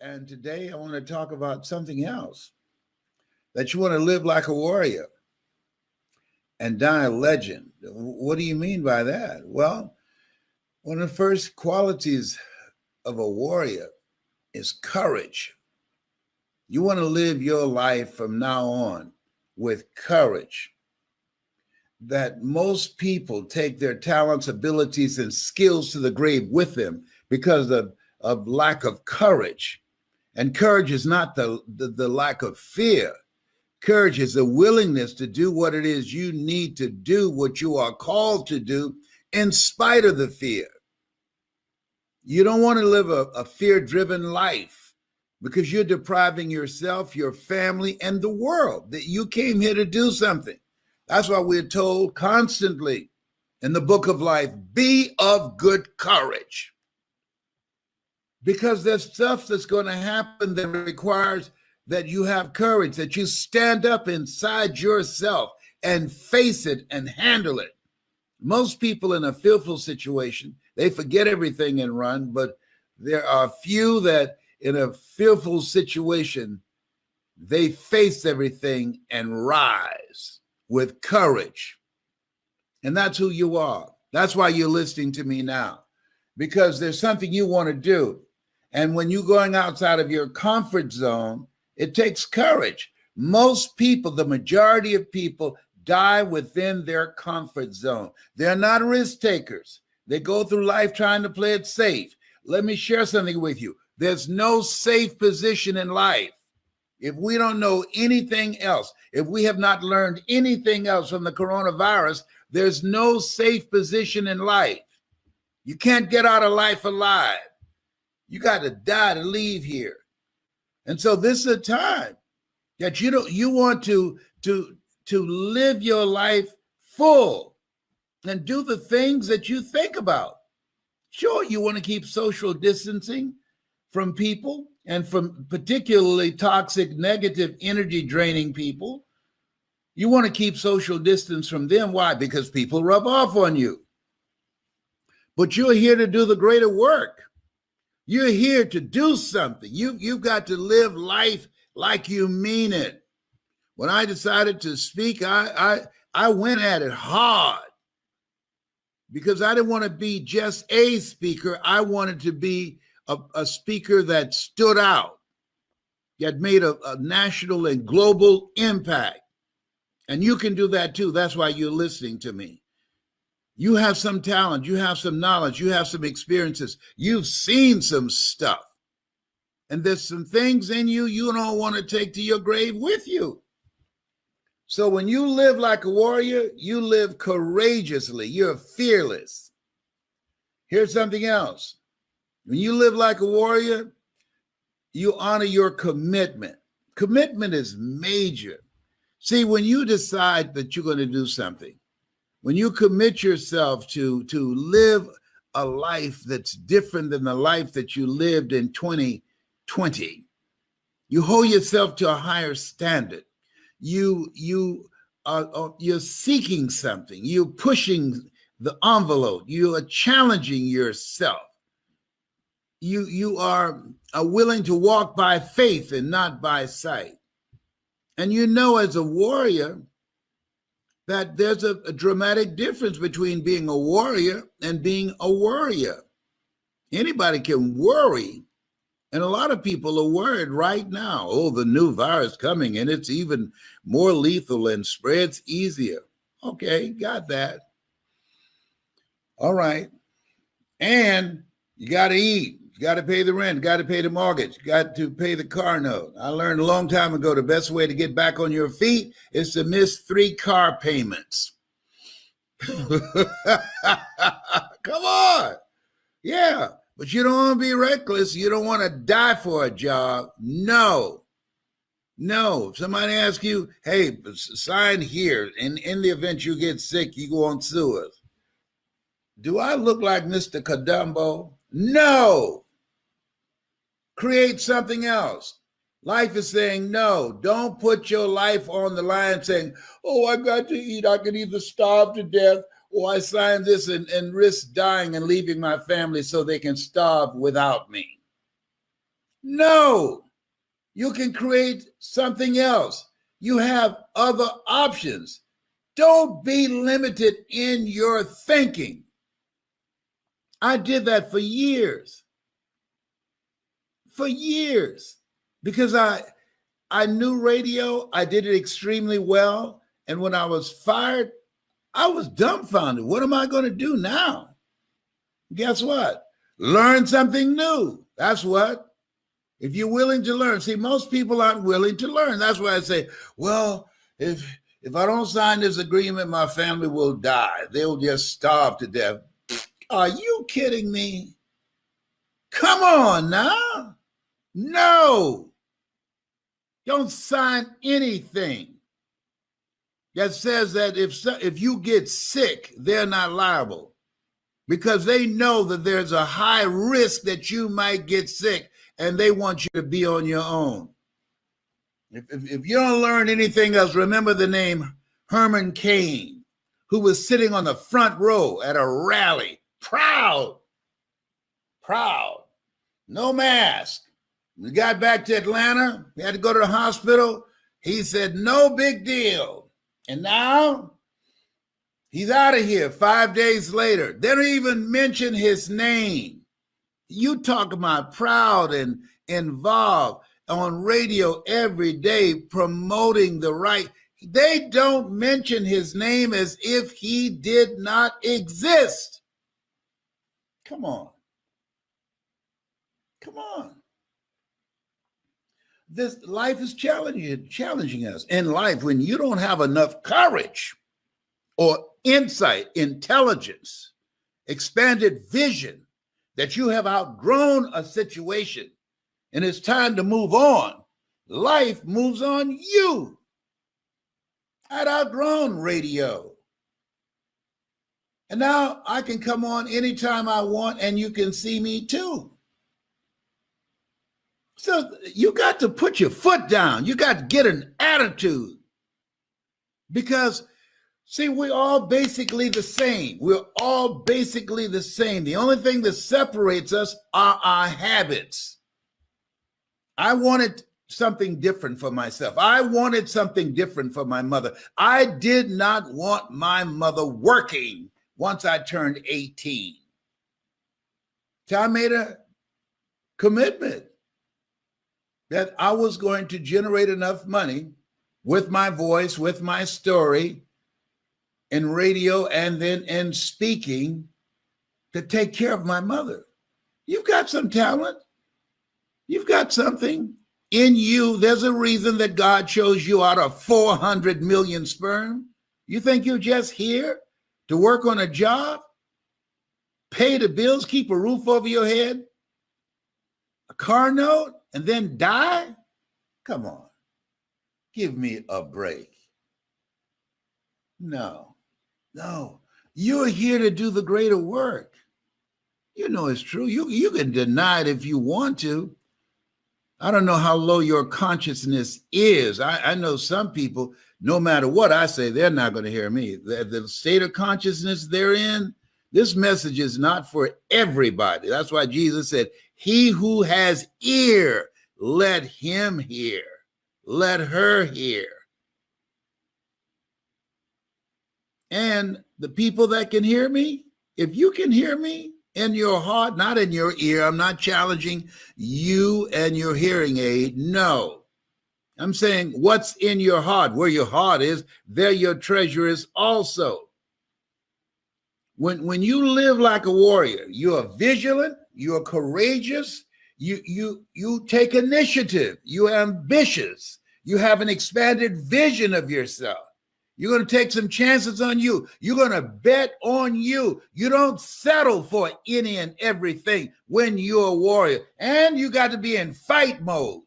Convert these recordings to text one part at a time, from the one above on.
And today I want to talk about something else, that you want to live like a warrior and die a legend. What do you mean by that? Well, one of the first qualities of a warrior is courage. You want to live your life from now on with courage. That most people take their talents, abilities, and skills to the grave with them because of lack of courage. And courage is not the lack of fear. Courage is the willingness to do what it is you need to do, what you are called to do, in spite of the fear. You don't want to live a fear-driven life because you're depriving yourself, your family, and the world that you came here to do something. That's why we're told constantly in the book of life, be of good courage. Because there's stuff that's going to happen that requires that you have courage, that you stand up inside yourself and face it and handle it. Most people in a fearful situation, they forget everything and run, but there are few that in a fearful situation, they face everything and rise with courage. And that's who you are. That's why you're listening to me now, because there's something you want to do. And when you're going outside of your comfort zone, it takes courage. Most people, the majority of people, die within their comfort zone. They're not risk takers. They go through life trying to play it safe. Let me share something with you. There's no safe position in life. If we don't know anything else, if we have not learned anything else from the coronavirus, there's no safe position in life. You can't get out of life alive. You got to die to leave here. And so this is a time that you want to live your life full and do the things that you think about. Sure, you want to keep social distancing from people and from particularly toxic, negative, energy draining people. You want to keep social distance from them. Why? Because people rub off on you. But you're here to do the greater work. You're here to do something. You've got to live life like you mean it. When I decided to speak, I went at it hard because I didn't want to be just a speaker. I wanted to be a speaker that stood out, that made a national and global impact. And you can do that too. That's why you're listening to me. You have some talent, you have some knowledge, you have some experiences, you've seen some stuff. And there's some things in you don't want to take to your grave with you. So when you live like a warrior, you live courageously, you're fearless. Here's something else. When you live like a warrior, you honor your commitment. Commitment is major. See, when you decide that you're going to do something, when you commit yourself to live a life that's different than the life that you lived in 2020, you hold yourself to a higher standard. You're seeking something. You're pushing the envelope. You are challenging yourself. You are willing to walk by faith and not by sight. And you know, as a warrior, that there's a dramatic difference between being a warrior and being a worrier. Anybody can worry, and a lot of people are worried right now. Oh, the new virus coming, and it's even more lethal and spreads easier. Okay, got that. All right. And you got to eat. You got to pay the rent, got to pay the mortgage, got to pay the car note. I learned a long time ago the best way to get back on your feet is to miss 3 car payments. Come on. Yeah, but you don't want to be reckless. You don't want to die for a job. No. If somebody asks you, hey, sign here. In the event you get sick, you go on sue us. Do I look like Mr. Kadumbo? No. Create something else. Life is saying no. Don't put your life on the line saying, oh, I got to eat. I can either starve to death or I sign this and risk dying and leaving my family so they can starve without me. No, you can create something else. You have other options. Don't be limited in your thinking. I did that for years. For years. Because I knew radio, I did it extremely well. And when I was fired, I was dumbfounded. What am I going to do now? Guess what? Learn something new. That's what. If you're willing to learn. See, most people aren't willing to learn. That's why I say, well, if I don't sign this agreement, my family will die. They'll just starve to death. Are you kidding me? Come on now. No. Don't sign anything that says that if you get sick, they're not liable, because they know that there's a high risk that you might get sick, and they want you to be on your own. If you don't learn anything else, remember the name Herman Cain, who was sitting on the front row at a rally, proud, no mask. We got back to Atlanta. We had to go to the hospital. He said, no big deal. And now he's out of here 5 days later. They don't even mention his name. You talk about proud and involved on radio every day promoting the right. They don't mention his name as if he did not exist. Come on. Come on. This life is challenging us. In life, when you don't have enough courage or insight, intelligence, expanded vision, that you have outgrown a situation and it's time to move on, life moves on you. I'd outgrown radio. And now I can come on anytime I want, and you can see me too. So you got to put your foot down. You got to get an attitude, because, see, we're all basically the same. We're all basically the same. The only thing that separates us are our habits. I wanted something different for myself. I wanted something different for my mother. I did not want my mother working once I turned 18. So I made a commitment that I was going to generate enough money with my voice, with my story, in radio and then in speaking, to take care of my mother. You've got some talent. You've got something in you. There's a reason that God chose you out of 400 million sperm. You think you're just here to work on a job, pay the bills, keep a roof over your head, a car note, and then die? Come on. Give me a break. No. You're here to do the greater work. You know it's true. You can deny it if you want to. I don't know how low your consciousness is. I know some people, no matter what I say, they're not going to hear me. The state of consciousness they're in, this message is not for everybody. That's why Jesus said, he who has ear, let him hear. Let her hear. And the people that can hear me, if you can hear me in your heart, not in your ear, I'm not challenging you and your hearing aid. No, I'm saying what's in your heart. Where your heart is, there your treasure is also. When you live like a warrior, you are vigilant, you are courageous, you take initiative, you're ambitious, you have an expanded vision of yourself. You're going to take some chances on you. You're going to bet on you. You don't settle for any and everything when you're a warrior. And you got to be in fight mode.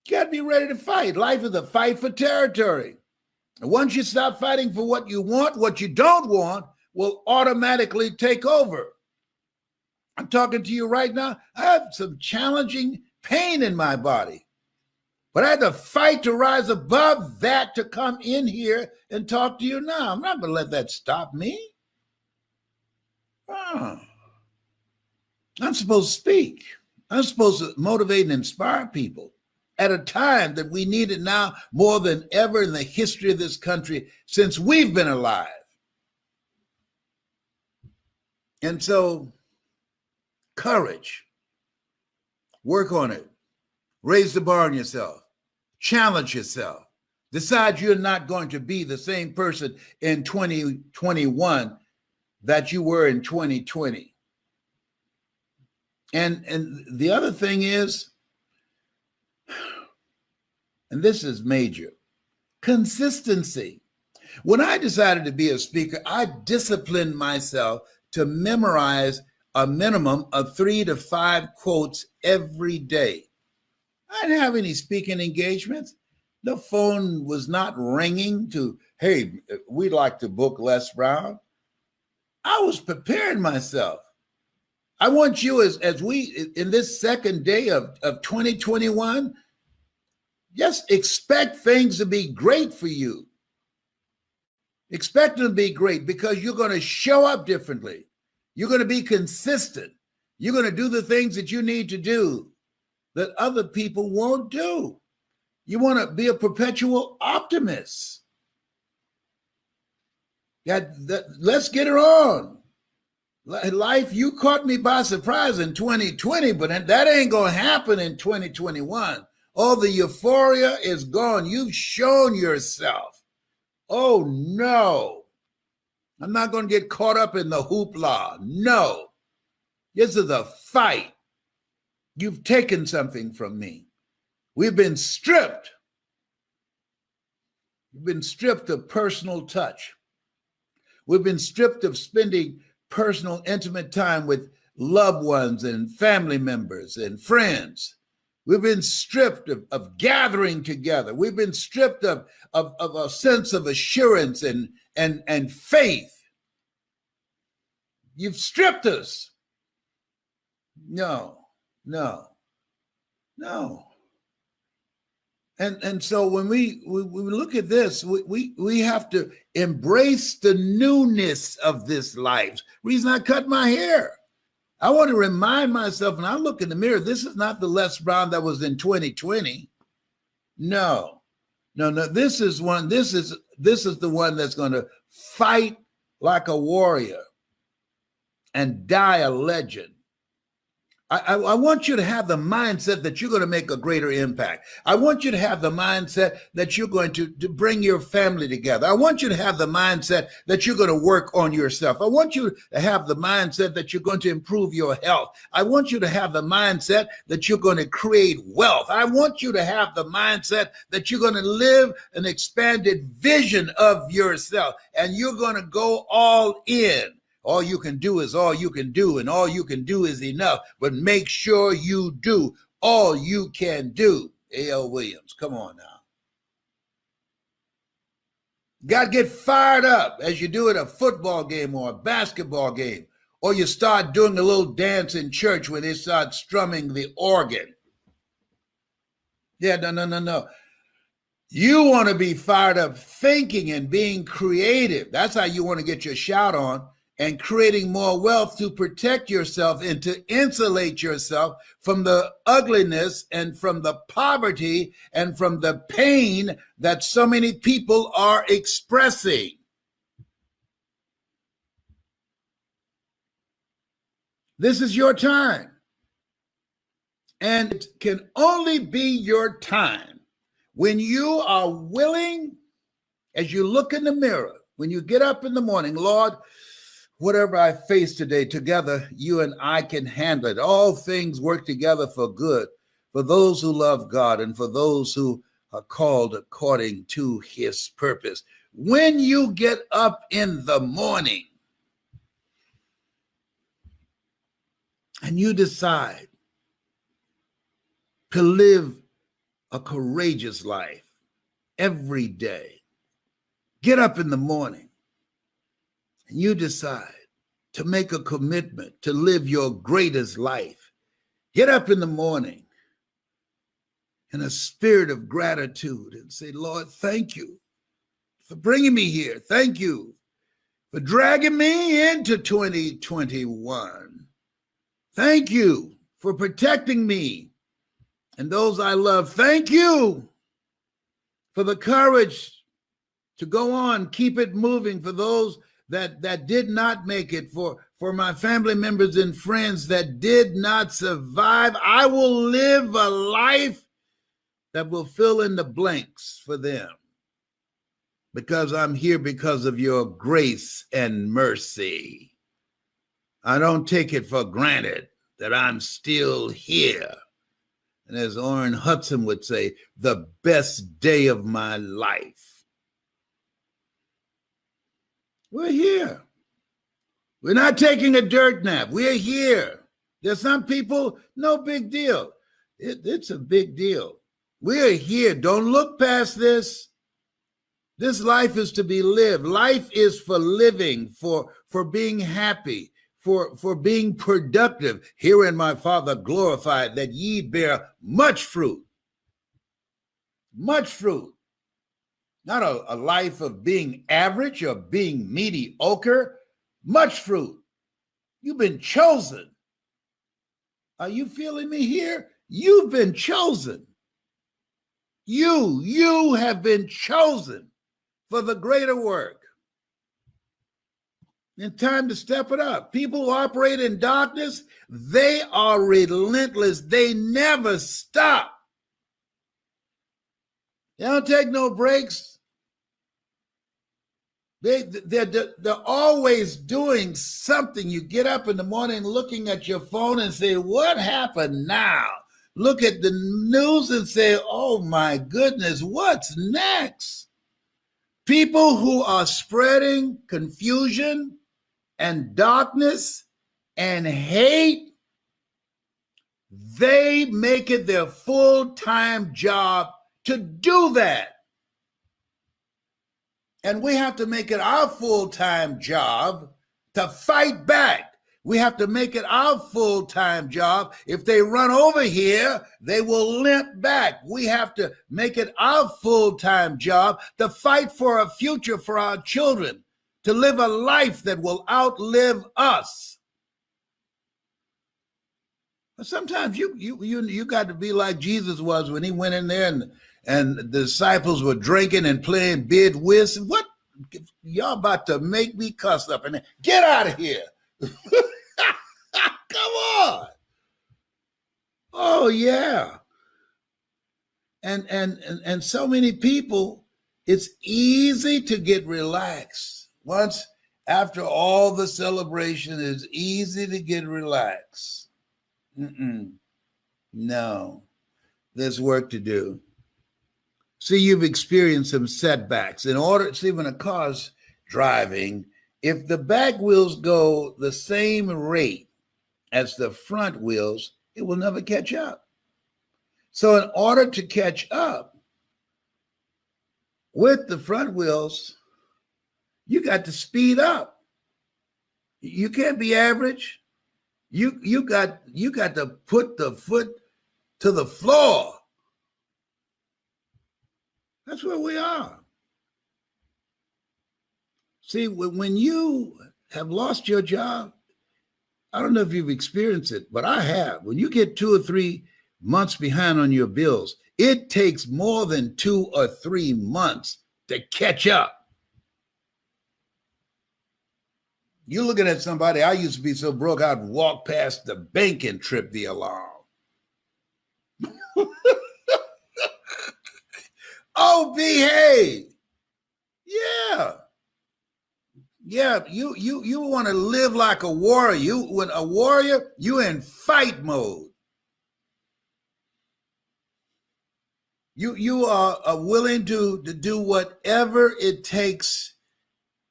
You got to be ready to fight. Life is a fight for territory. And once you stop fighting for what you want, what you don't want will automatically take over. I'm talking to you right now. I have some challenging pain in my body. But I had to fight to rise above that to come in here and talk to you now. I'm not going to let that stop me. I'm supposed to speak. I'm supposed to motivate and inspire people at a time that we need it now more than ever in the history of this country since we've been alive. And so, courage, work on it, raise the bar on yourself, challenge yourself, decide you're not going to be the same person in 2021 that you were in 2020. And the other thing is, and this is major, consistency. When I decided to be a speaker, I disciplined myself to memorize a minimum of 3 to 5 quotes every day. I didn't have any speaking engagements. The phone was not ringing to, hey, we'd like to book Les Brown. I was preparing myself. I want you as we, in this second day of 2021, just expect things to be great for you. Expect them to be great because you're going to show up differently. You're going to be consistent. You're going to do the things that you need to do that other people won't do. You want to be a perpetual optimist. Let's get it on. Life, you caught me by surprise in 2020, but that ain't going to happen in 2021. All the euphoria is gone. You've shown yourself. Oh, no. I'm not going to get caught up in the hoopla. No. This is a fight. You've taken something from me. We've been stripped. We've been stripped of personal touch. We've been stripped of spending personal, intimate time with loved ones and family members and friends. We've been stripped of gathering together. We've been stripped of a sense of assurance and faith. You've stripped us. No. And so when we look at this, we have to embrace the newness of this life. Reason I cut my hair. I want to remind myself when I look in the mirror, this is not the Les Brown that was in 2020. No. This is the one that's going to fight like a warrior and die a legend. I want you to have the mindset that you're going to make a greater impact. I want you to have the mindset that you're going to bring your family together. I want you to have the mindset that you're going to work on yourself. I want you to have the mindset that you're going to improve your health. I want you to have the mindset that you're going to create wealth. I want you to have the mindset that you're going to live an expanded vision of yourself, and you're going to go all in. All you can do is all you can do, and all you can do is enough. But make sure you do all you can do. A.L. Williams, come on now. Got to get fired up as you do at a football game or a basketball game, or you start doing a little dance in church when they start strumming the organ. Yeah, no. You want to be fired up thinking and being creative. That's how you want to get your shout on. And creating more wealth to protect yourself and to insulate yourself from the ugliness and from the poverty and from the pain that so many people are expressing. This is your time. And it can only be your time when you are willing, as you look in the mirror, when you get up in the morning, Lord, whatever I face today, together, you and I can handle it. All things work together for good, for those who love God and for those who are called according to his purpose. When you get up in the morning and you decide to live a courageous life every day, get up in the morning and you decide to make a commitment to live your greatest life. Get up in the morning in a spirit of gratitude and say, Lord, thank you for bringing me here. Thank you for dragging me into 2021. Thank you for protecting me and those I love. Thank you for the courage to go on, keep it moving. For those that did not make it, for my family members and friends that did not survive, I will live a life that will fill in the blanks for them, because I'm here because of your grace and mercy. I don't take it for granted that I'm still here. And as Orrin Hudson would say, the best day of my life. We're here. We're not taking a dirt nap. We're here. There's some people, no big deal. It's a big deal. We're here. Don't look past this. This life is to be lived. Life is for living, for being happy, for being productive. Herein my Father glorified, that ye bear much fruit. Much fruit. Not a life of being average or being mediocre. Much fruit. You've been chosen. Are you feeling me here? You've been chosen. You have been chosen for the greater work. It's time to step it up. People who operate in darkness, they are relentless. They never stop. They don't take no breaks. They're always doing something. You get up in the morning looking at your phone and say, what happened now? Look at the news and say, oh my goodness, what's next? People who are spreading confusion and darkness and hate, they make it their full-time job to do that. And we have to make it our full-time job to fight back. We have to make it our full-time job. If they run over here, they will limp back. We have to make it our full-time job to fight for a future for our children, to live a life that will outlive us. But sometimes you got to be like Jesus was when he went in there and the disciples were drinking and playing bid whist. What? Y'all about to make me cuss up in there. Get out of here. Come on. Oh, yeah. And so many people, it's easy to get relaxed. Once after all the celebration, it's easy to get relaxed. No, there's work to do. See, you've experienced some setbacks. In order, see, when a car's driving, if the back wheels go the same rate as the front wheels, it will never catch up. So in order to catch up with the front wheels, you got to speed up. You can't be average. You got to put the foot to the floor. That's where we are. See, when you have lost your job, I don't know if you've experienced it, but I have. When you get 2 or 3 months behind on your bills, it takes more than 2 or 3 months to catch up. You're looking at somebody, I used to be so broke, I'd walk past the bank and trip the alarm. Oh, behave. Yeah. Yeah, you want to live like a warrior. When a warrior, you in fight mode. You are willing to do whatever it takes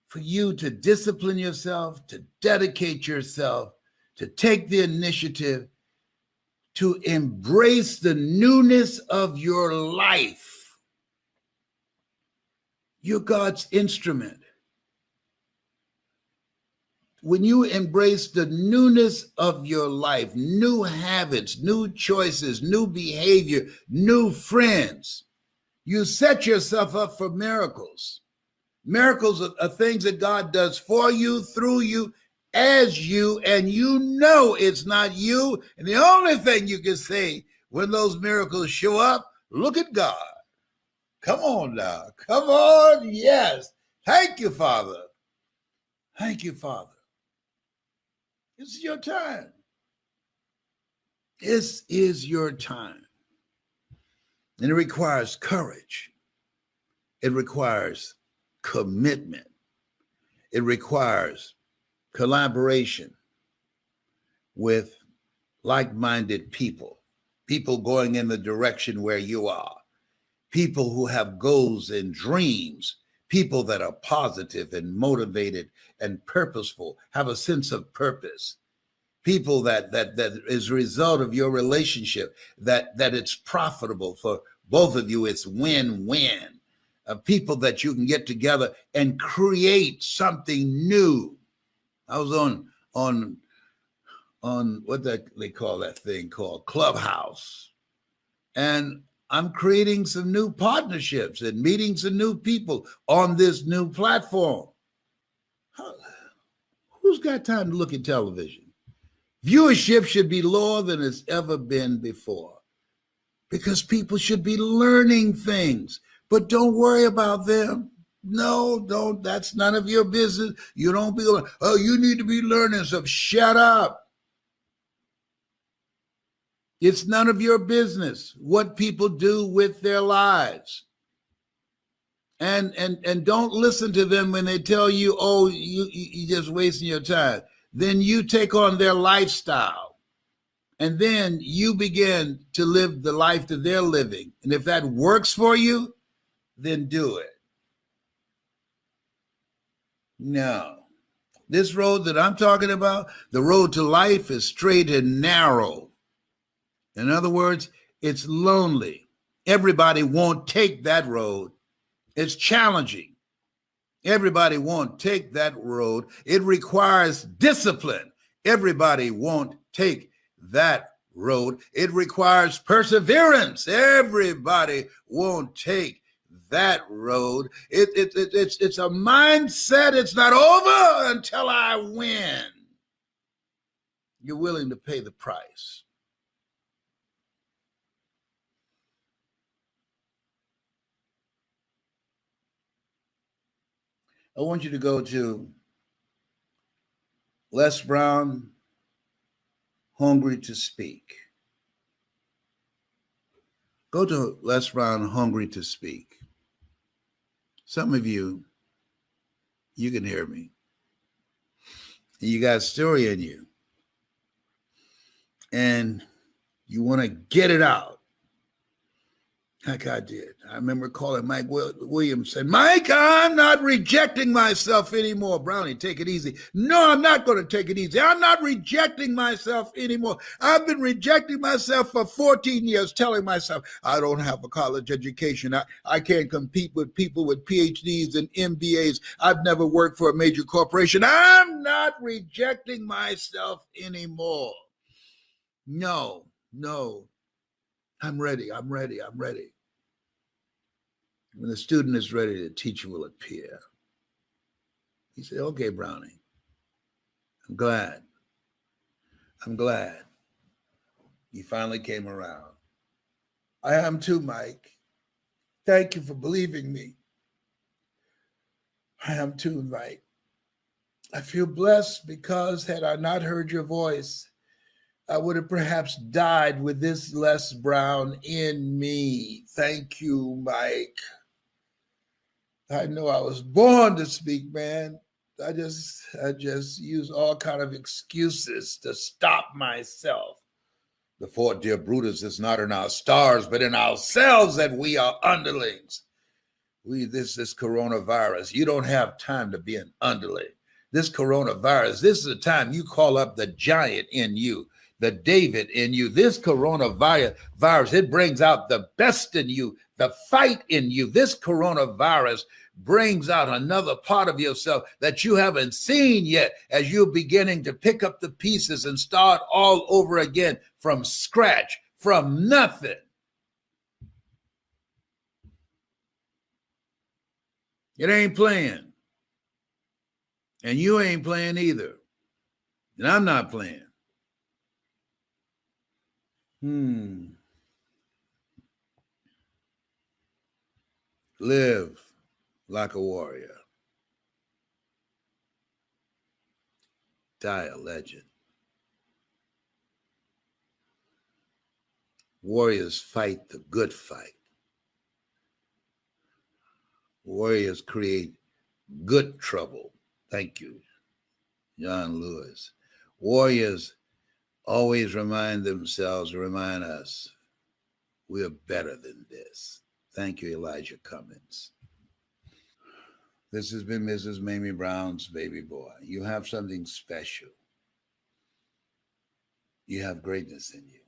for you to discipline yourself, to dedicate yourself, to take the initiative, to embrace the newness of your life. You're God's instrument. When you embrace the newness of your life, new habits, new choices, new behavior, new friends, you set yourself up for miracles. Miracles are things that God does for you, through you, as you, and you know it's not you. And the only thing you can say when those miracles show up, look at God. Come on now. Come on. Yes. Thank you, Father. Thank you, Father. This is your time. This is your time. And it requires courage. It requires commitment. It requires collaboration with like-minded people, people going in the direction where you are, people who have goals and dreams, people that are positive and motivated and purposeful, have a sense of purpose, people that is a result of your relationship, that it's profitable for both of you, it's win-win. People that you can get together and create something new. I was on what they call that thing called Clubhouse, and I'm creating some new partnerships and meeting some new people on this new platform. Who's got time to look at television? Viewership should be lower than it's ever been before, because people should be learning things. But don't worry about them. No, don't. That's none of your business. You don't be like, oh, you need to be learning stuff. Shut up. It's none of your business what people do with their lives. And don't listen to them when they tell you, oh, you just wasting your time. Then you take on their lifestyle. And then you begin to live the life that they're living. And if that works for you, then do it. No. This road that I'm talking about, the road to life, is straight and narrow. In other words, it's lonely. Everybody won't take that road. It's challenging. Everybody won't take that road. It requires discipline. Everybody won't take that road. It requires perseverance. Everybody won't take that road. It's a mindset. It's not over until I win. You're willing to pay the price. I want you to go to Les Brown, Hungry to Speak. Go to Les Brown, Hungry to Speak. Some of you can hear me. You got a story in you. And you want to get it out. Like I did. I remember calling Mike Williams, said, Mike, I'm not rejecting myself anymore. Brownie, take it easy. No, I'm not going to take it easy. I'm not rejecting myself anymore. I've been rejecting myself for 14 years, telling myself I don't have a college education. I can't compete with people with PhDs and MBAs. I've never worked for a major corporation. I'm not rejecting myself anymore. No. I'm ready. When the student is ready, the teacher will appear. He said, okay, Brownie, I'm glad you finally came around. I am too, Mike. Thank you for believing me. I am too, Mike. I feel blessed because had I not heard your voice, I would have perhaps died with this Les Brown in me. Thank you, Mike. I know I was born to speak, man. I just use all kind of excuses to stop myself. The Fort Dear Brutus is not in our stars, but in ourselves, that we are underlings. This coronavirus, you don't have time to be an underling. This coronavirus, this is the time you call up the giant in you, the David in you. This coronavirus, it brings out the best in you, the fight in you. This coronavirus brings out another part of yourself that you haven't seen yet, as you're beginning to pick up the pieces and start all over again from scratch, from nothing. It ain't playing. And you ain't playing either. And I'm not playing. Live like a warrior. Die a legend. Warriors fight the good fight. Warriors create good trouble. Thank you, John Lewis. Warriors always remind themselves, remind us, we're better than this. Thank you, Elijah Cummins. This has been Mrs. Mamie Brown's baby boy. You have something special. You have greatness in you.